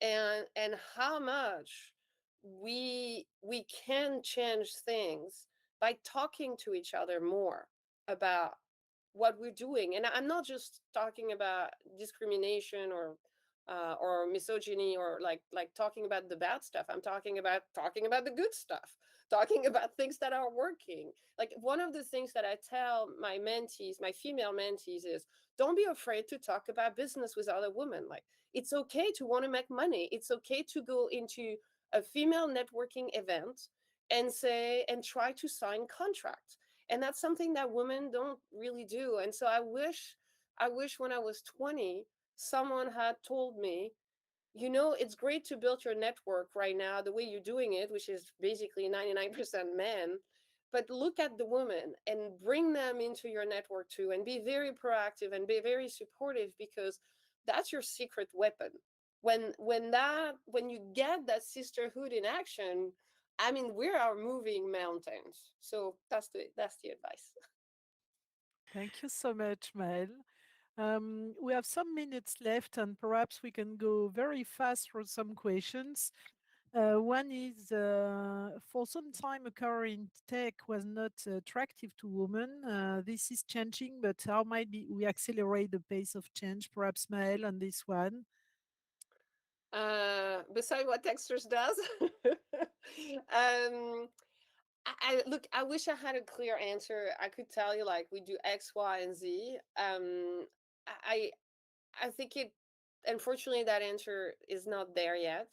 and how much we can change things by talking to each other more about what we're doing. And I'm not just talking about discrimination or misogyny or like talking about the bad stuff. I'm talking about the good stuff, talking about things that are working. Like one of the things that I tell my mentees, my female mentees, is don't be afraid to talk about business with other women. Like it's okay to want to make money. It's okay to go into a female networking event and try to sign contracts. And that's something that women don't really do. And so I wish when I was 20, someone had told me, you know, it's great to build your network right now the way you're doing it, which is basically 99% men. But look at the women and bring them into your network too, and be very proactive and be very supportive, because that's your secret weapon. When you get that sisterhood in action, I mean, we are moving mountains. So that's the advice. Thank you so much, Maëlle. We have some minutes left, and perhaps we can go very fast through some questions. One is, for some time, a career in tech was not attractive to women. This is changing, but how might we accelerate the pace of change? Perhaps Maëlle on this one. Besides what Dexter's does, look, I wish I had a clear answer. I could tell you like we do X, Y, and Z. I think unfortunately that answer is not there yet.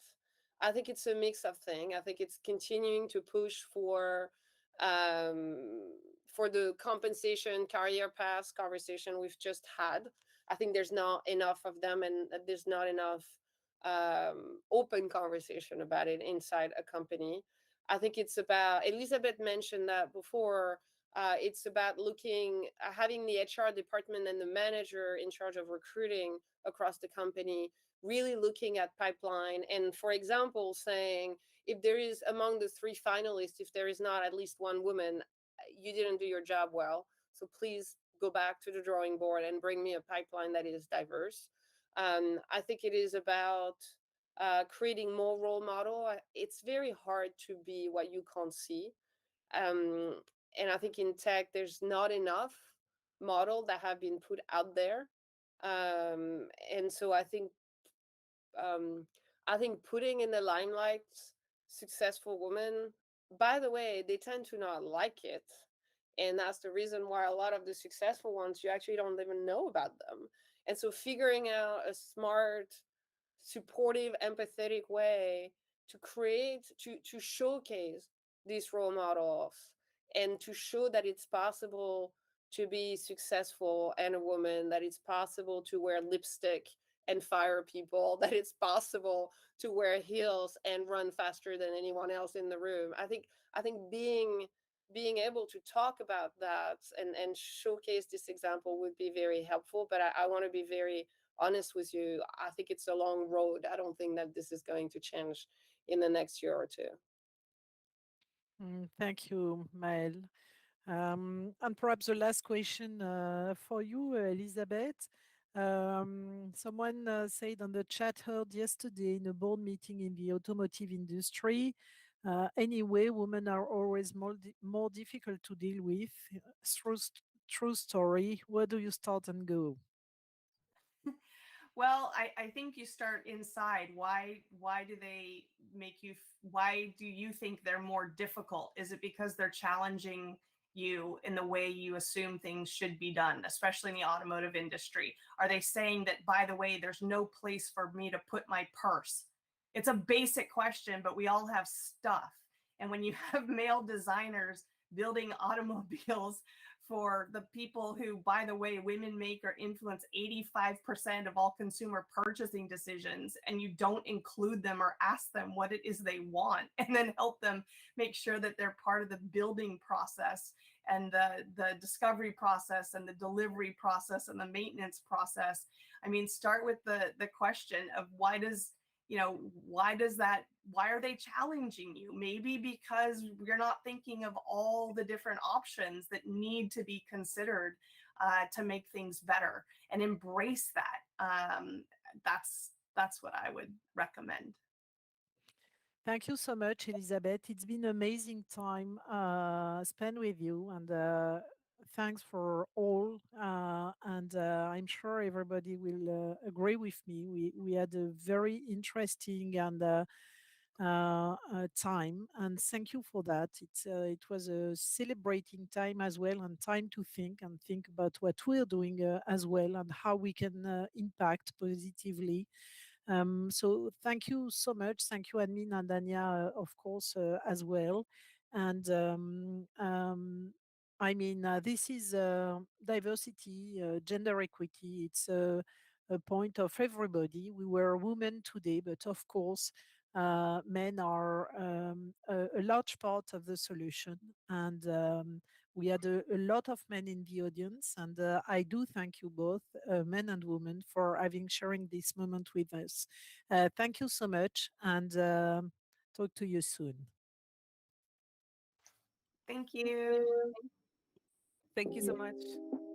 I think it's a mix of things. I think it's continuing to push for the compensation career path conversation we've just had. I think there's not enough of them, and there's not enough open conversation about it inside a company. I think it's about, Elizabeth mentioned that before, it's about having the HR department and the manager in charge of recruiting across the company, really looking at pipeline. And for example, saying, if there is among the 3 finalists, if there is not at least one woman, you didn't do your job well. So please go back to the drawing board and bring me a pipeline that is diverse. I think it is about creating more role model. It's very hard to be what you can't see. And I think in tech, there's not enough model that have been put out there. And so I think putting in the limelight successful women, by the way, they tend to not like it. And that's the reason why a lot of the successful ones, you actually don't even know about them. And so figuring out a smart, supportive, empathetic way to showcase these role models, and to show that it's possible to be successful and a woman, that it's possible to wear lipstick and fire people, that it's possible to wear heels and run faster than anyone else in the room. I think being able to talk about that and showcase this example would be very helpful. But I want to be very honest with you. I think it's a long road. I don't think that this is going to change in the next year or two. Thank you, Maëlle. And perhaps the last question for you, Elizabeth. Someone said on the chat, heard yesterday in a board meeting in the automotive industry, anyway, women are always more difficult to deal with. True story. Where do you start and go? Well, I think you start inside. Why do they make you? Why do you think they're more difficult? Is it because they're challenging you in the way you assume things should be done, especially in the automotive industry? Are they saying that, by the way, there's no place for me to put my purse? It's a basic question, but we all have stuff. And when you have male designers building automobiles for the people who, by the way, women make or influence 85% of all consumer purchasing decisions, and you don't include them or ask them what it is they want, and then help them make sure that they're part of the building process and the discovery process and the delivery process and the maintenance process. I mean, start with the question of why are they challenging you? Maybe because you're not thinking of all the different options that need to be considered to make things better, and embrace that. That's what I would recommend. Thank you so much, Elizabeth. It's been an amazing time spent with you, and thanks for all. And I'm sure everybody will agree with me. We had a very interesting and time, and thank you for that. It was a celebrating time as well, and time to think about what we're doing as well, and how we can impact positively. So thank you so much. Thank you, Admin and Dania, of course, as well. And I mean, this is diversity, gender equity. It's a point of everybody. We were women today, but of course, men are a large part of the solution. And we had a lot of men in the audience, and I do thank you both, men and women, for having sharing this moment with us. Thank you so much, and talk to you soon. Thank you. Thank you so much.